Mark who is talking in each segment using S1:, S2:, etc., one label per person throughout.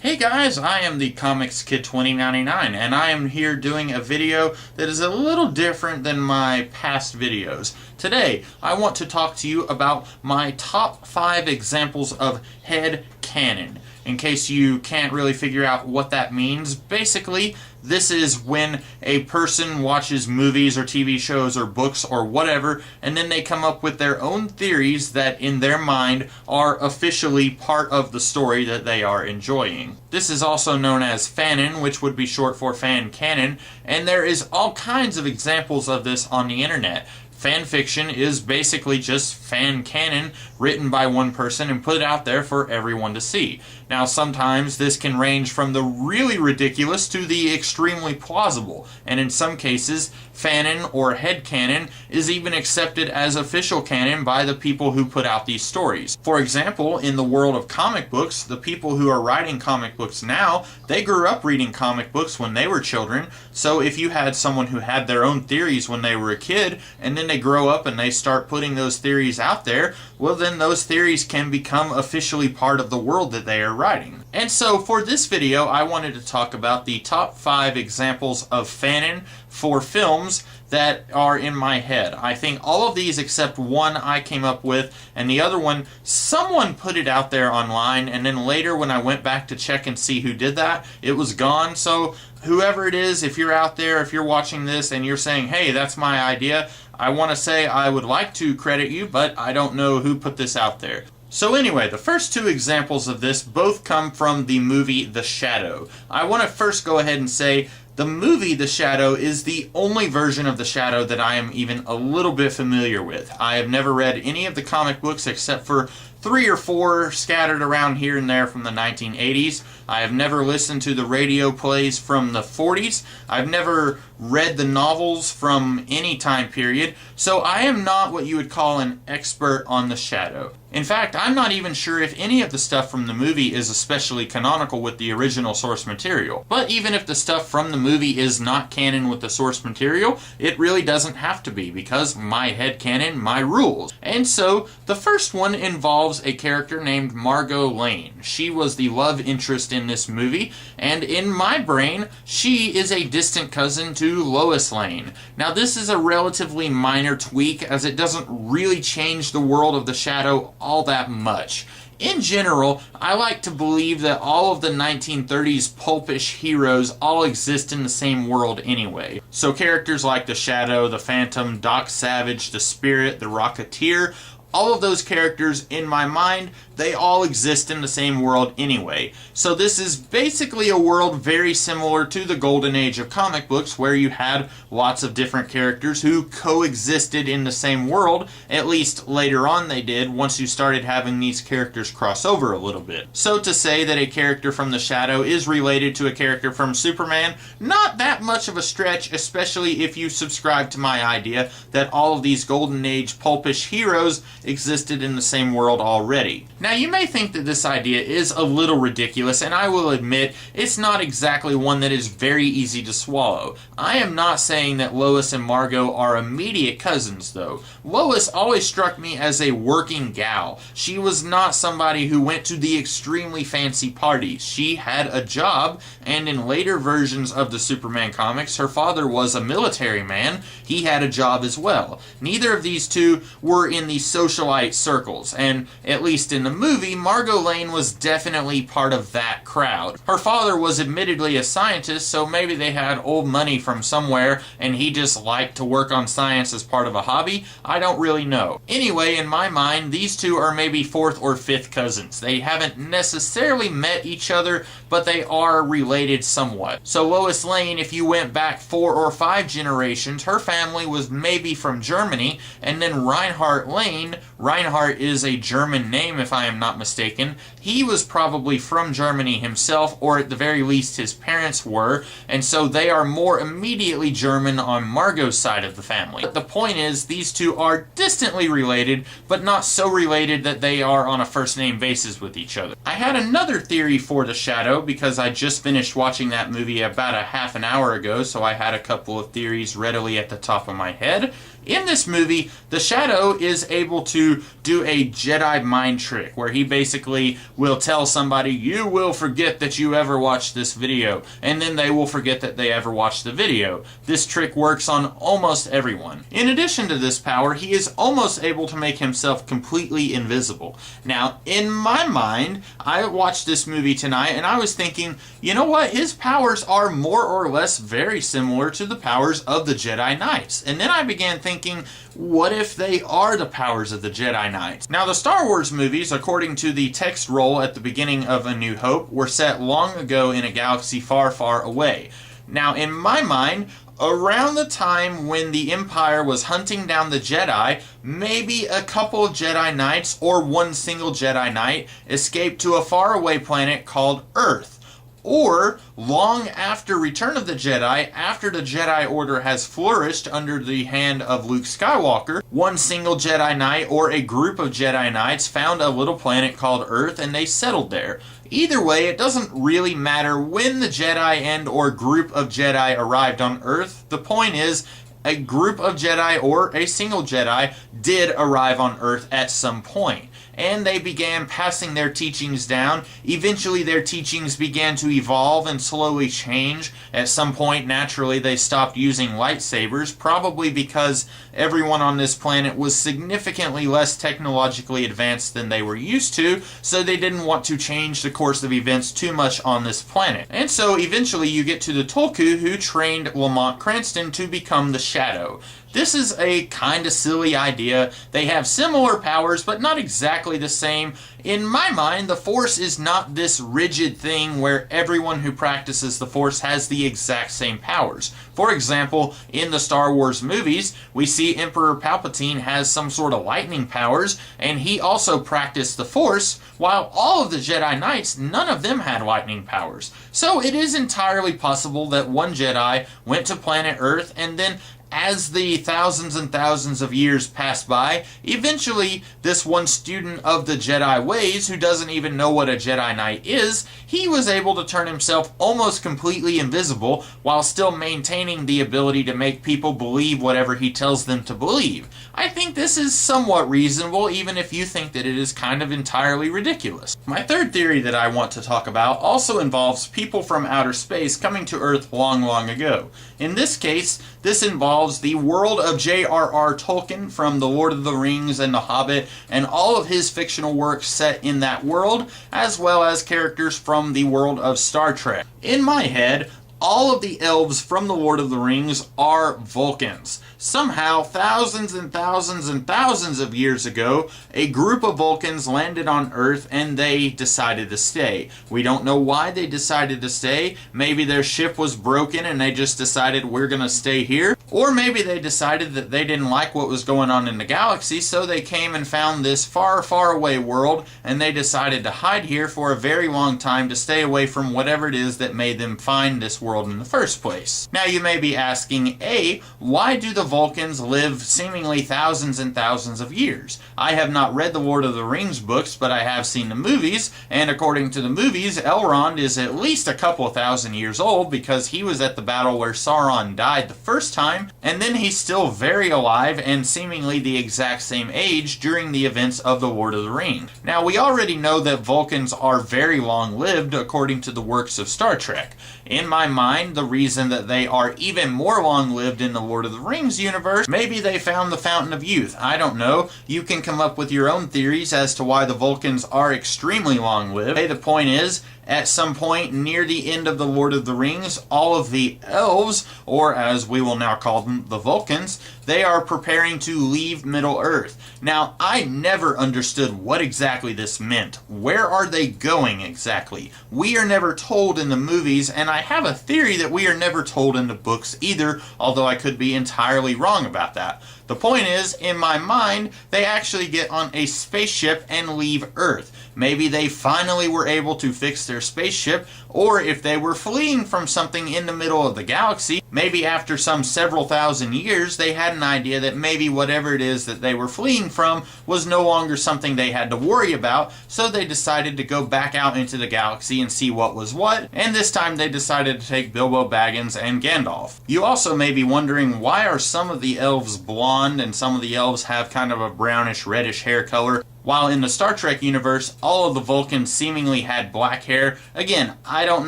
S1: Hey guys, I am the Comics Kid 2099 and I am here doing a video that is a little different than my past videos. Today, I want to talk to you about my top 5 examples of head canon. In case you can't really figure out what that means, basically, this is when a person watches movies or TV shows or books or whatever, and then they come up with their own theories that in their mind are officially part of the story that they are enjoying. This is also known as Fanon, which would be short for fan canon, and there is all kinds of examples of this on the internet. Fan fiction is basically just fan canon written by one person and put out there for everyone to see. Now sometimes this can range from the really ridiculous to the extremely plausible, and in some cases fanon or headcanon is even accepted as official canon by the people who put out these stories. For example, in the world of comic books, the people who are writing comic books now, they grew up reading comic books when they were children, so if you had someone who had their own theories when they were a kid, and then they grow up and they start putting those theories out there, well then those theories can become officially part of the world that they are writing. And so for this video I wanted to talk about the top 5 examples of fanon for films that are in my head. I think all of these except one I came up with, and the other one someone put it out there online, and then later when I went back to check and see who did that, it was gone. So whoever it is, if you're out there, if you're watching this and you're saying, hey, that's my idea, I want to say I would like to credit you, but I don't know who put this out there. So anyway, the first 2 examples of this both come from the movie The Shadow. I want to first go ahead and say the movie The Shadow is the only version of The Shadow that I am even a little bit familiar with. I have never read any of the comic books except for 3 or 4 scattered around here and there from the 1980s. I have never listened to the radio plays from the 40s. I've never read the novels from any time period, so I am not what you would call an expert on The Shadow. In fact, I'm not even sure if any of the stuff from the movie is especially canonical with the original source material. But even if the stuff from the movie is not canon with the source material, it really doesn't have to be, because my headcanon, my rules. And so, the first one involves a character named Margot Lane. She was the love interest in this movie, and in my brain, she is a distant cousin to Lois Lane. Now this is a relatively minor tweak, as it doesn't really change the world of The Shadow all that much. In general, I like to believe that all of the 1930s pulpish heroes all exist in the same world anyway. So characters like the Shadow, the Phantom, Doc Savage, the Spirit, the Rocketeer, all of those characters, in my mind, they all exist in the same world anyway. So this is basically a world very similar to the golden age of comic books, where you had lots of different characters who coexisted in the same world. At least later on they did, once you started having these characters cross over a little bit. So to say that a character from The Shadow is related to a character from Superman, not that much of a stretch, especially if you subscribe to my idea that all of these golden age pulpish heroes existed in the same world already. Now you may think that this idea is a little ridiculous, and I will admit it's not exactly one that is very easy to swallow. I am not saying that Lois and Margot are immediate cousins though. Lois always struck me as a working gal. She was not somebody who went to the extremely fancy parties. She had a job, and in later versions of the Superman comics, her father was a military man. He had a job as well. Neither of these two were in the socialite circles, and at least in the movie, Margot Lane was definitely part of that crowd. Her father was admittedly a scientist, so maybe they had old money from somewhere and he just liked to work on science as part of a hobby. I don't really know. Anyway, in my mind, these two are maybe 4th or 5th cousins. They haven't necessarily met each other, but they are related somewhat. So Lois Lane, if you went back 4 or 5 generations, her family was maybe from Germany, and then Reinhard Lane, Reinhard is a German name if I am not mistaken, he was probably from Germany himself, or at the very least his parents were, and so they are more immediately German on Margot's side of the family. But the point is, these two are distantly related, but not so related that they are on a first name basis with each other. I had another theory for The Shadow, because I just finished watching that movie about a half an hour ago, so I had a couple of theories readily at the top of my head. In this movie, the Shadow is able to do a Jedi mind trick where he basically will tell somebody, you will forget that you ever watched this video, and then they will forget that they ever watched the video. This trick works on almost everyone. In addition to this power, he is almost able to make himself completely invisible. Now, in my mind, I watched this movie tonight and I was thinking, you know what, his powers are more or less very similar to the powers of the Jedi Knights. And then I began thinking, what if they are the powers of the Jedi Knights? Now, the Star Wars movies, according to the text roll at the beginning of A New Hope, were set long ago in a galaxy far, far away. Now, in my mind, around the time when the Empire was hunting down the Jedi, maybe a couple of Jedi Knights or one single Jedi Knight escaped to a faraway planet called Earth. Or, long after Return of the Jedi, after the Jedi Order has flourished under the hand of Luke Skywalker, one single Jedi Knight or a group of Jedi Knights found a little planet called Earth and they settled there. Either way, it doesn't really matter when the Jedi and or group of Jedi arrived on Earth. The point is, a group of Jedi or a single Jedi did arrive on Earth at some point. And they began passing their teachings down. Eventually their teachings began to evolve and slowly change. At some point, naturally, they stopped using lightsabers, probably because everyone on this planet was significantly less technologically advanced than they were used to, so they didn't want to change the course of events too much on this planet. And so eventually you get to the Tulku, who trained Lamont Cranston to become the Shadow. This is a kind of silly idea. They have similar powers, but not exactly the same. In my mind, the Force is not this rigid thing where everyone who practices the Force has the exact same powers. For example, in the Star Wars movies, we see Emperor Palpatine has some sort of lightning powers, and he also practiced the Force, while all of the Jedi Knights, none of them had lightning powers. So it is entirely possible that one Jedi went to planet Earth, and then as the thousands and thousands of years pass by, eventually this one student of the Jedi ways, who doesn't even know what a Jedi Knight is, he was able to turn himself almost completely invisible while still maintaining the ability to make people believe whatever he tells them to believe. I think this is somewhat reasonable, even if you think that it is kind of entirely ridiculous. My third theory that I want to talk about also involves people from outer space coming to Earth long, long ago. In this case, this involves the world of J.R.R. Tolkien from The Lord of the Rings and The Hobbit, and all of his fictional works set in that world, as well as characters from the world of Star Trek. In my head, all of the elves from The Lord of the Rings are Vulcans. Somehow, thousands and thousands and thousands of years ago, a group of Vulcans landed on Earth and they decided to stay. We don't know why they decided to stay. Maybe their ship was broken and they just decided we're going to stay here. Or maybe they decided that they didn't like what was going on in the galaxy, so they came and found this far, far away world and they decided to hide here for a very long time to stay away from whatever it is that made them find this world in the first place. Now you may be asking, A, why do the Vulcans live seemingly thousands and thousands of years? I have not read the Lord of the Rings books, but I have seen the movies, and according to the movies, Elrond is at least a couple of thousand years old because he was at the battle where Sauron died the first time, and then he's still very alive and seemingly the exact same age during the events of the Lord of the Rings. Now we already know that Vulcans are very long-lived according to the works of Star Trek. In my mind, the reason that they are even more long-lived in the Lord of the Rings universe, maybe they found the Fountain of Youth. I don't know. You can come up with your own theories as to why the Vulcans are extremely long-lived. Hey, the point is, at some point near the end of the Lord of the Rings, all of the elves, or as we will now call them, the Vulcans, they are preparing to leave Middle-earth. Now, I never understood what exactly this meant. Where are they going exactly? We are never told in the movies, and I have a theory that we are never told in the books either, although I could be entirely wrong about that. The point is, in my mind, they actually get on a spaceship and leave Earth. Maybe they finally were able to fix their spaceship, or if they were fleeing from something in the middle of the galaxy, maybe after some several thousand years, they had an idea that maybe whatever it is that they were fleeing from was no longer something they had to worry about, so they decided to go back out into the galaxy and see what was what, and this time they decided to take Bilbo Baggins and Gandalf. You also may be wondering, why are some of the elves blonde blonde, and some of the elves have kind of a brownish reddish hair color. While in the Star Trek universe, all of the Vulcans seemingly had black hair. Again, I don't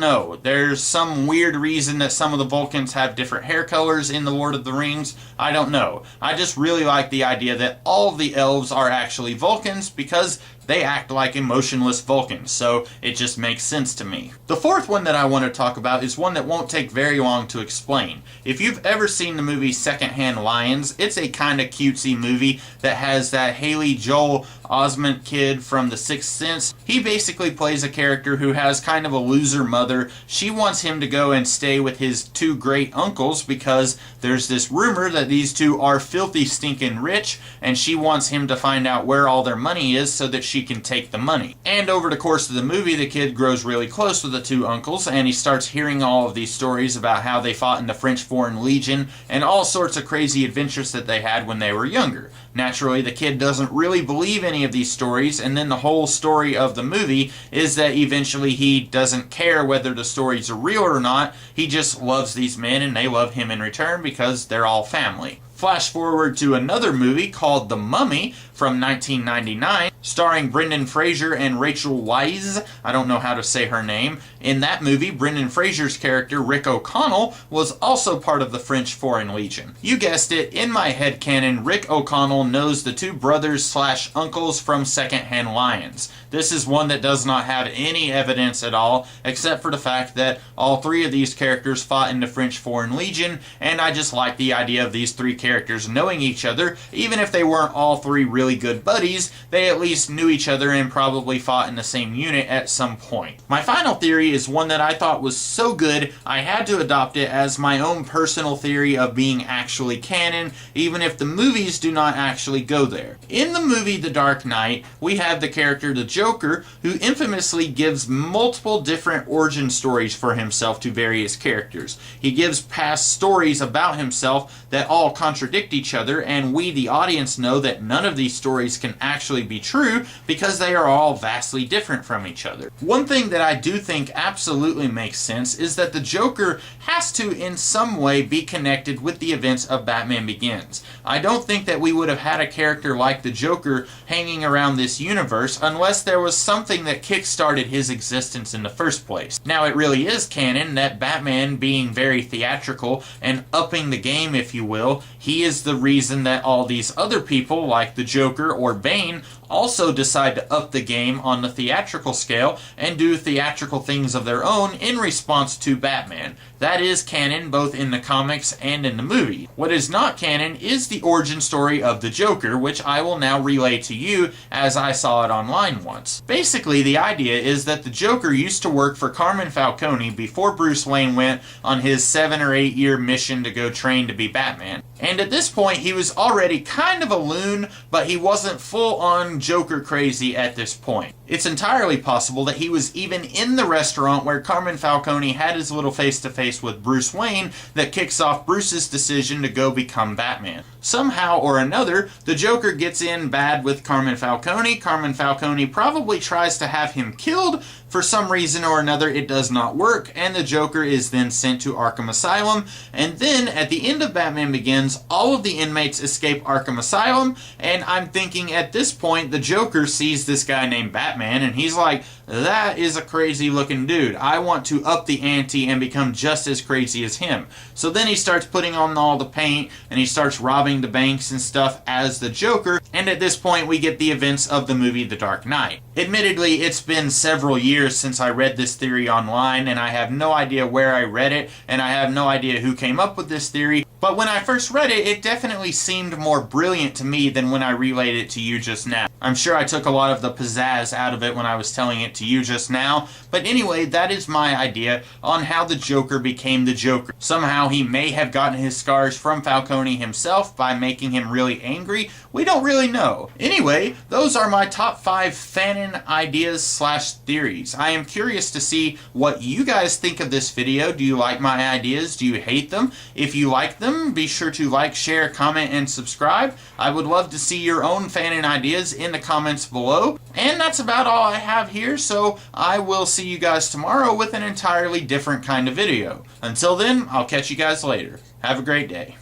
S1: know. There's some weird reason that some of the Vulcans have different hair colors in the Lord of the Rings. I don't know. I just really like the idea that all of the elves are actually Vulcans because they act like emotionless Vulcans, so it just makes sense to me. The fourth one that I want to talk about is one that won't take very long to explain. If you've ever seen the movie Secondhand Lions, it's a kind of cutesy movie that has that Haley Joel Osment kid from The Sixth Sense. He basically plays a character who has kind of a loser mother. She wants him to go and stay with his two great uncles because there's this rumor that these two are filthy stinking rich, and she wants him to find out where all their money is so that she can take the money. And over the course of the movie, the kid grows really close with the two uncles, and he starts hearing all of these stories about how they fought in the French Foreign Legion and all sorts of crazy adventures that they had when they were younger. Naturally, the kid doesn't really believe any of these stories, and then the whole story of the movie is that eventually he doesn't care whether the stories are real or not. He just loves these men, and they love him in return because they're all family. Flash forward to another movie called The Mummy from 1999, starring Brendan Fraser and Rachel Weisz. I don't know how to say her name. In that movie, Brendan Fraser's character, Rick O'Connell, was also part of the French Foreign Legion. You guessed it, in my headcanon, Rick O'Connell knows the two brothers/uncles from Secondhand Lions. This is one that does not have any evidence at all, except for the fact that all three of these characters fought in the French Foreign Legion, and I just like the idea of these three characters knowing each other. Even if they weren't all three really good buddies, they at least knew each other and probably fought in the same unit at some point. My final theory is one that I thought was so good, I had to adopt it as my own personal theory of being actually canon, even if the movies do not actually go there. In the movie The Dark Knight, we have the character the Joker, who infamously gives multiple different origin stories for himself to various characters. He gives past stories about himself that all contradict each other, and we, the audience, know that none of these stories can actually be true because they are all vastly different from each other. One thing that I do think absolutely makes sense is that the Joker has to in some way be connected with the events of Batman Begins. I don't think that we would have had a character like the Joker hanging around this universe unless there was something that kick-started his existence in the first place. Now, it really is canon that Batman, being very theatrical and upping the game, if you will, he is the reason that all these other people, like the Joker or Bane, also decide to up the game on the theatrical scale and do theatrical things of their own in response to Batman. That is canon both in the comics and in the movie. What is not canon is the origin story of the Joker, which I will now relay to you as I saw it online once. Basically, the idea is that the Joker used to work for Carmine Falcone before Bruce Wayne went on his 7 or 8 year mission to go train to be Batman. And at this point, he was already kind of a loon, but he wasn't full-on Joker crazy at this point. It's entirely possible that he was even in the restaurant where Carmine Falcone had his little face-to-face with Bruce Wayne that kicks off Bruce's decision to go become Batman. Somehow or another, the Joker gets in bad with Carmine Falcone. Carmine Falcone probably tries to have him killed. For some reason or another, it does not work, and the Joker is then sent to Arkham Asylum. And then, at the end of Batman Begins, all of the inmates escape Arkham Asylum, and I'm thinking at this point, the Joker sees this guy named Batman, and he's like, that is a crazy looking dude. I want to up the ante and become just as crazy as him. So then he starts putting on all the paint, and he starts robbing the banks and stuff as the Joker, and at this point we get the events of the movie The Dark Knight. Admittedly, it's been several years since I read this theory online, and I have no idea where I read it, and I have no idea who came up with this theory, but when I first read it, it definitely seemed more brilliant to me than when I relayed it to you just now. I'm sure I took a lot of the pizzazz out of it when I was telling it to you just now, but anyway, that is my idea on how the Joker became the Joker. Somehow he may have gotten his scars from Falcone himself by making him really angry. We don't really know. Anyway, those are my top 5 Fanon ideas/theories. I am curious to see what you guys think of this video. Do you like my ideas? Do you hate them? If you like them, be sure to like, share, comment, and subscribe. I would love to see your own Fanon ideas in the comments below. And that's about all I have here, so I will see you guys tomorrow with an entirely different kind of video. Until then, I'll catch you guys later. Have a great day.